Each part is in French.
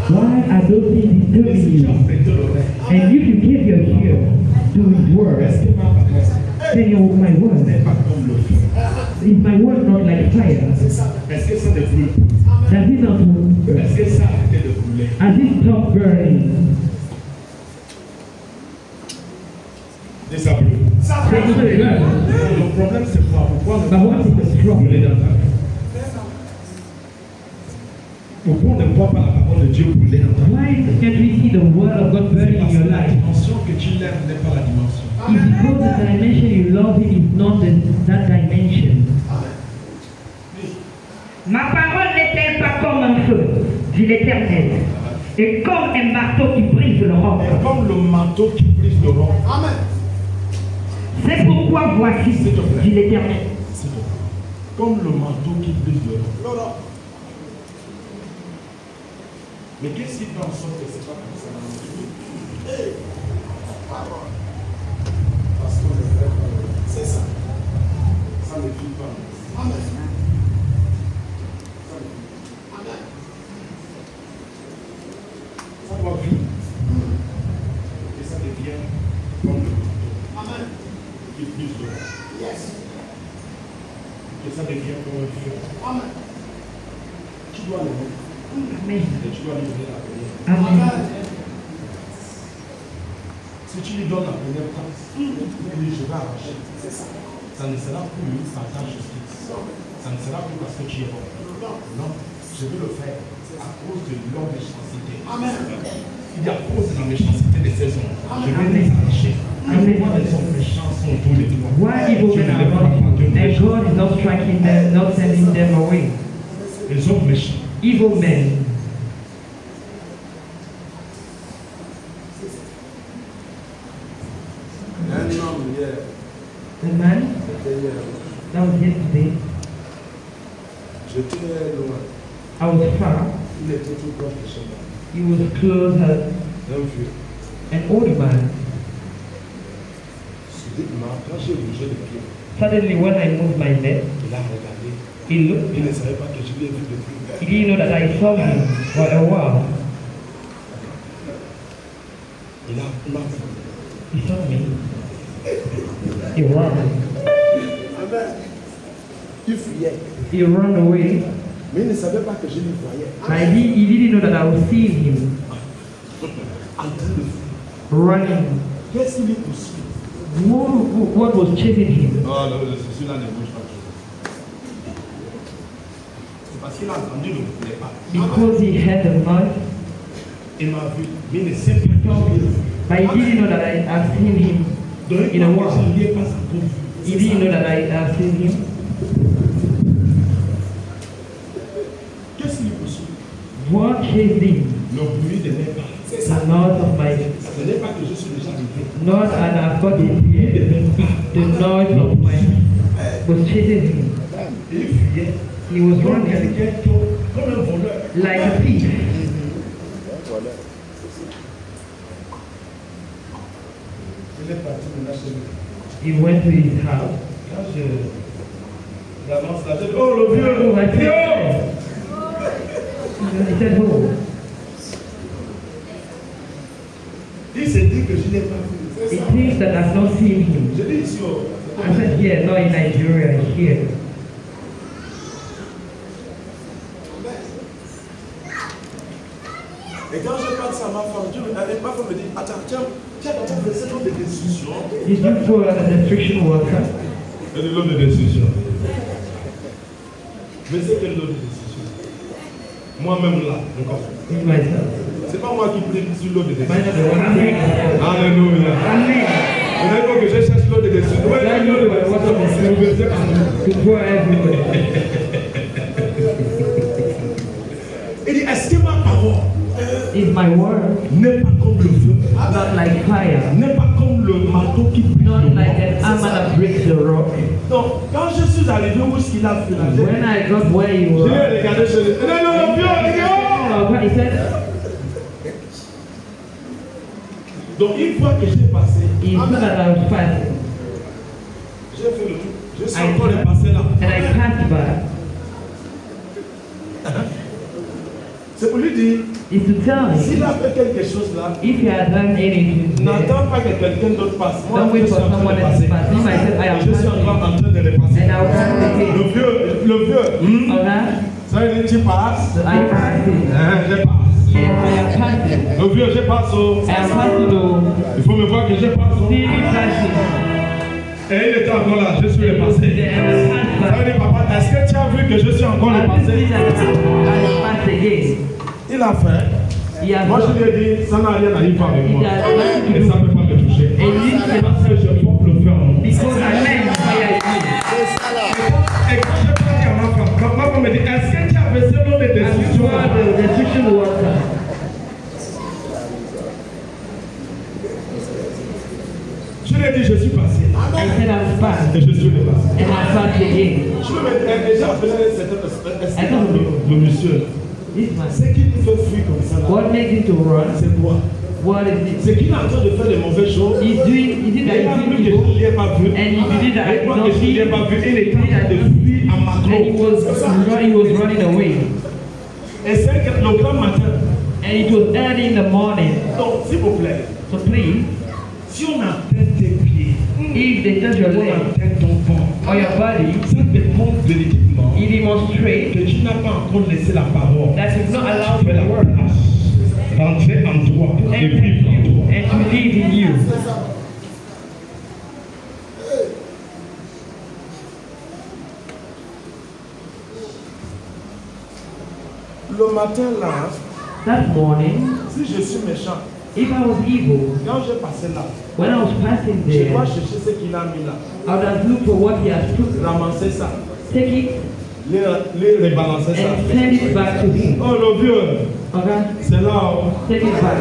Why are those things disturbing you? And if you give your ear to his word, then my word is my word not like fire? Does it not move? Has it stopped burning? Le problème c'est quoi? But what is the problem? Pourquoi on ne voit pas la parole de Dieu brûler dans ta vie? Why can't we see the word of God burning in your La life? dimension que tu lèves n'est pas la dimension. It's because the dimension you love him is not that dimension. Ma parole n'est-elle pas comme un feu, dit l'Éternel, et comme un marteau qui brise le roc. Et comme le manteau qui brise le roc. Amen. C'est pourquoi voici, dit l'Éternel. Comme le manteau qui brise le roc. Mais qu'est-ce qui fait en sorte que c'est pas comme ça dans notre vie? Parce qu'on est vrai. C'est ça. Ça ne vit pas. Amen. Amen. Ça va vivre. Et ça devient comme le manteau. Amen. Qui brise le roc. Yes. Et ça devient comme un feu. Amen. Tu dois le mettre. Amen. Et tu dois lui donner la première. Amen. Si tu lui donnes la première place, il dit je vais arracher. Ça ne sera plus par ta justice. Ça ne sera plus parce que tu es bon. Non, je veux le faire à cause de leur méchanceté. Amen. Il dit à cause de la méchanceté de ces hommes, je vais les arracher. Pourquoi les hommes méchants sont autour de toi? Why evil men are running and God is not striking them, not sending them away? Les hommes méchants. Evil men. The man that was yesterday, J'étais loin. I was far. Il était tout proche de chez moi. He was closer, Un vieux. an old man. Subitement, quand j'ai bougé le pied, Suddenly, when I moved my leg, il a regardé. he looked. Il ne savait pas que je l'ai vu depuis. He didn't know that I saw him for a while. Il m'a vu. He saw me. He ran. Il fuyait. He ran away. Mais il ne savait pas que je le voyais. But he didn't know that I was seeing him En train de fuir. running. Qu'est-ce qu'il lui poursuit? What was chasing him? Oh non, celui-là ne bouge pas. C'est parce qu'il a entendu le bruit pas. Because he heard the noise. Il m'a vu. Mais il ne sait pas que je l'ai vu. But he didn't know that I have seen him Donc, in a je while. ne l'ai pas encore vu. He didn't know that I have seen him. Qu'est-ce qu'il poursuit? What chased him? Le bruit de mes pas. The noise of my, Ce n'est pas que je suis déjà arrivé. not and I've got it here. The noise of my was chasing him. Et il fuyait. He was Comme running quelqu'un comme un voleur. like a thief. Il est parti maintenant chez lui. He went to his house. Quand j'avance la tête, oh le vieux! Oh, I Vieux! He said, oh. Il s'est dit que je n'ai pas vu. He thinks that I've not seen him. Je dis ici, oh. I said, yeah, not in Nigeria, here. Et quand je parle ça à ma femme, ma femme me dit, attends, tiens, tu versé l'eau de destruction. Did you throw out the destruction water? Et de l'eau de destruction. Mais c'est quelle l'eau de destruction? Moi-même là, encore. In myself. C'est pas moi qui prie sur l'eau de Mine destruction. are the one praying. Alléluia. Amen. Vous n'avez pas que je cherche l'eau de destruction. Ouais, That l'eau you de were what of destruction. Vous versez partout. to pour everywhere. Il dit, est-ce que ma parole Is my word n'est pas comme le feu, not like fire, n'est pas comme le marteau qui brise not le like roc? an hammer that breaks the rock? Donc, quand je suis arrivé où est-ce qu'il a fait la When I got where you je were, l'ai regardé sur les... Non, non, non, vieux, what he said, donc, une fois que j'ai passé, he said that I was fasting, j'ai fait le tour. Je suis encore passé là. and I passed by. C'est pour lui dire, is to tell him, s'il a fait quelque chose là, if he has done anything there, n'attends pas que quelqu'un d'autre passe. Moi, don't je wait suis for en train someone de else passer. to pass. He might say, I am Je suis encore en train de les passer. and I will pass the Le gate. vieux, Alright? ça veut dire tu passes. So I pass it. Je passe. Yes, I am passing. Le vieux, je passe. I am passing though. Il faut me voir que je passe. See me passing. Et il était encore là, je suis le passé. Then I pass Ça back. veut dire, papa, est-ce que tu as vu que je suis encore le I passé? see that I pass again. Il a fait. He has Moi, je lui done. ai dit, ça n'a rien à y voir avec It moi. has nothing Et to ça ne do peut pas me toucher. and this Parce que je porte le feu en moi. because I meant fire in me. Et quand je parle à ma femme me dit, est-ce que tu as fait ce nom de And destruction? before the destruction water. Je lui ai dit, je suis passé. I said I'm fast Et je suis le passé. and I passed again. Je me déjà appelé le monsieur. This man. Ce qui nous fait fuir comme ça, là, What makes him to run? c'est quoi? What is it? C'est qu'il est en train de faire des mauvaises choses. Is it that Il a he's vu doing que je evil? ne l'ai pas vu. And he did that Et I moi did que not je ne see. l'ai pas vu, il est en train de fuir en And he macro. was running away. Et c'est que le grand matin. And it was early in the morning. Donc, s'il vous plaît, So please, si on atteint tes pieds, if they touch your on leg atteint ton corps, or your body, ça démontre véritablement it demonstrates que tu n'as pas encore laissé la parole. that you've not allowed Tu fais the la word place d'entrer en toi to et enter vivre en you toi. and to live in you. Le matin là, That morning, si je suis méchant, if I was evil, quand je passais là, when I was passing je there, dois chercher ce qu'il a mis là, I would have looked for what he has put, ramasser ça, take it les rebalancer ça. and send it back to him. Oh le vieux, Okay? c'est là. Oh. Take it back.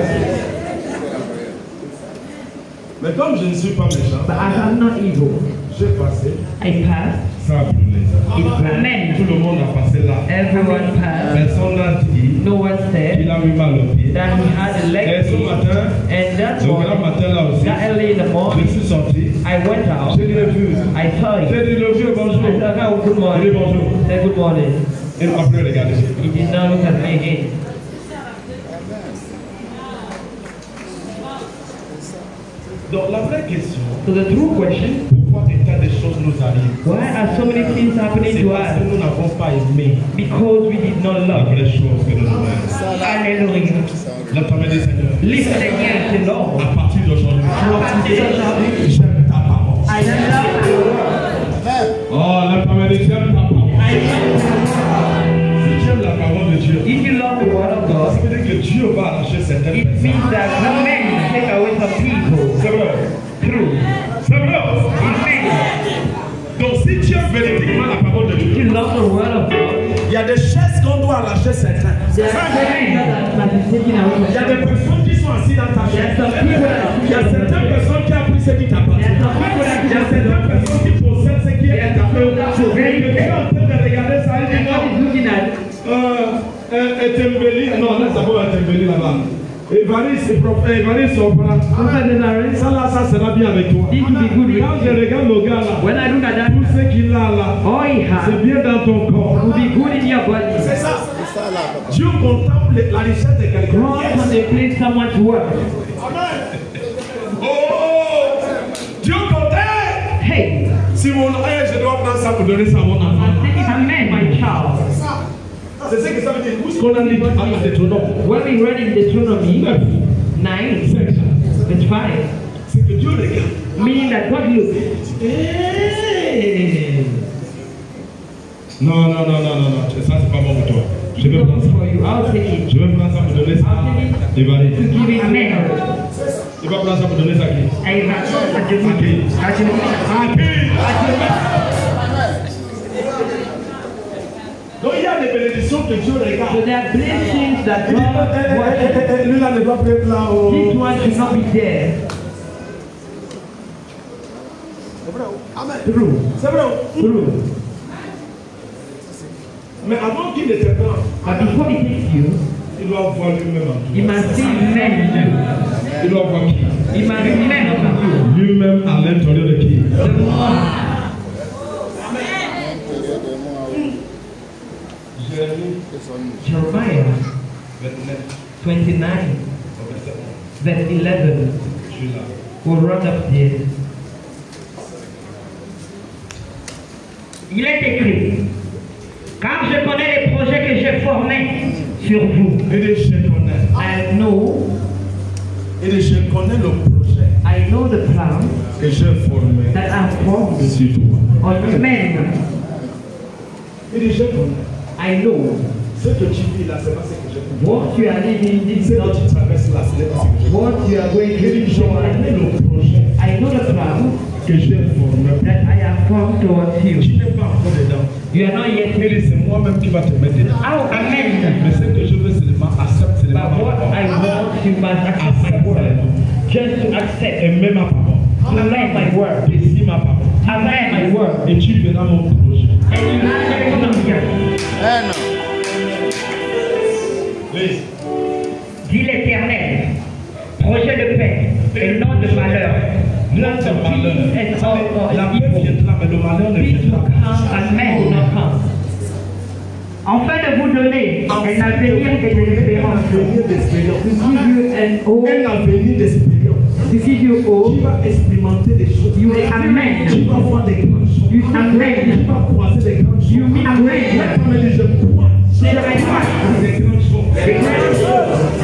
Mais comme je ne suis pas méchant, But as I'm not evil, j'ai passé, I passed. ça a brûlé. It burned. Tout le monde a passé là. Everyone passed. Personne n'a dit No one said qu'il a mis mal au pied. that he had a leg Et ce pain. matin, And that le grand morning, matin là aussi, that early in the je morning, suis sorti. I went out. J'ai dit le vieux. I saw J'ai him. dit le vieux bonjour. I said, "Oh, good J'ai dit morning." bonjour. Say good morning. Il m'a plus regardé. He did not look at me again. Donc la vraie question, So the true question, pourquoi des tas de choses nous arrivent? why are so many things happening C'est to parce que us? nous n'avons pas aimé Because we did not la love. vraie chose que nous aimons. Hallelujah. La première des Seigneurs. Listen again to Lord. À partir d'aujourd'hui, j'aime ta parole. I love Oh, la première des j'aime ta parole. Si tu aimes la parole de Dieu, If you love the word of ça God, veut dire que Dieu va arracher certaines it personnes. means that no man will take away some people. C'est vrai. True. C'est vrai. Amen. Donc si tu aimes véritablement la parole de If Dieu, you love the word of God, il y a des chaises qu'on doit arracher certains. there are things that must be taken away Il y a from des you. personnes qui sont assises dans ta There are chaise. some people that Il y a certaines personnes qui ont pris ce qui There t'appartient. are some people that Il y a certaines personnes qui possèdent ce qui est à eux. Et quelqu'un est en train de regarder ça, il dit God is non. looking at Tembeli, non, là, ça va être Tembeli là-bas. Évariste Sopra. Ça là, ça sera bien avec toi. This will be good with Quand je you. regarde le gars là, When I look at that, tout ce qu'il a là, all he has c'est bien dans ton corps. will be good in your body. C'est ça. Dieu contemple la richesse de quelqu'un. God contemplates someone's work. Oh! Dieu contemple. Hey, Si mon frère, je dois prendre ça pour donner ça à mon enfant. I'm taking a man, my child. C'est ce que ça veut dire. Où est-ce qu'on a dit à Deutéronome? When we read in Deuteronomy 9, 5. verse 5, C'est que Dieu regarde. meaning that God looks. Hey. Non, ça c'est pas bon pour toi. Je vais prendre ça. For you, I'll take it. Je vais prendre ça pour donner ça à Évariste. To give it amen. Tu vas prendre ça pour donner ça à qui? Amen. À qui? Donc il y a des bénédictions que Dieu So regarde. there are blessings that Il dit, God watches. lui là ne doit pas être là. This one should not be there. True. C'est vrai. True. Mais avant qu'il ne te prenne, But before he takes you, il doit voir lui-même en he toi. must see men in you. Il doit voir qui? He must be men in you. Lui-même à l'intérieur de qui? The one. Jérémie. Jeremiah 29, verse 11. Je suis là. We'll run up there. Il est écrit, car je connais les projets que j'ai formés sur vous. Et je connais. I know le projet I know the plan que j'ai formé that I formed sur toi. on men. Et je connais. I know Ce que tu vis là, c'est pas ce que je connais. what you are living Ce this que not tu traverses là, ce n'est pas ce que je connais. what you are going Et through. je connais le projet I know the plan que j'ai formé. that I have formed towards Tu you. n'es pas encore dedans. You are not yet Mais c'est moi-même qui va te mettre dedans. Oh, amen. Mais ce que je veux seulement accepte But seulement what ma I parole. want you must accept my word. Just to accept Aimer ma parole. to love my word. Apprécier ma parole. Amen my word. Et tu verras mon projet. And you will see Lise. Dit l'Éternel, projet de paix et non de malheur. Non de malheur. and all La paix viendra, mais le malheur ne peace will viendra come pas. and men will not come. Afin de vous donner un avenir et de l'espérance. To give you an hope, Un avenir d'espérance. to give you Tu hope. vas expérimenter des choses. You will amen. Tu vas voir des grandes choses. You Tu amen. vas croiser des grandes choses. You mean amen. Maintenant, il dit, je crois. C'est la réponse. Des grandes choses.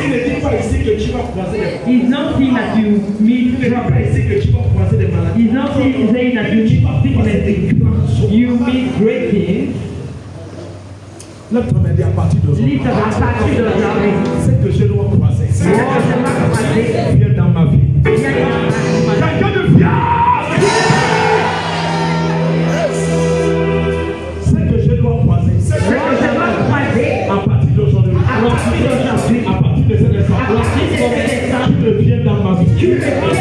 Il ne dit pas ici que tu vas croiser des It's not saying that you meet Il ne dit pas trouble. ici que tu vas croiser des maladies. It's not saying that you Tu vas meet croiser des sicknesses. grandes choses. You meet great things. Lève ton main et dis à partir d'aujourd'hui. Lift up à partir d'aujourd'hui. C'est que je dois croiser. Oh, je vais croiser. Viens dans ma vie. Viens dans ma vie. Quelqu'un de fier. C'est que je dois croiser. C'est Oh, je vais croiser. à partir d'aujourd'hui. À partir d'aujourd'hui. À partir de cet instant. À partir de cet instant. Tu deviens dans ma vie. Tu deviens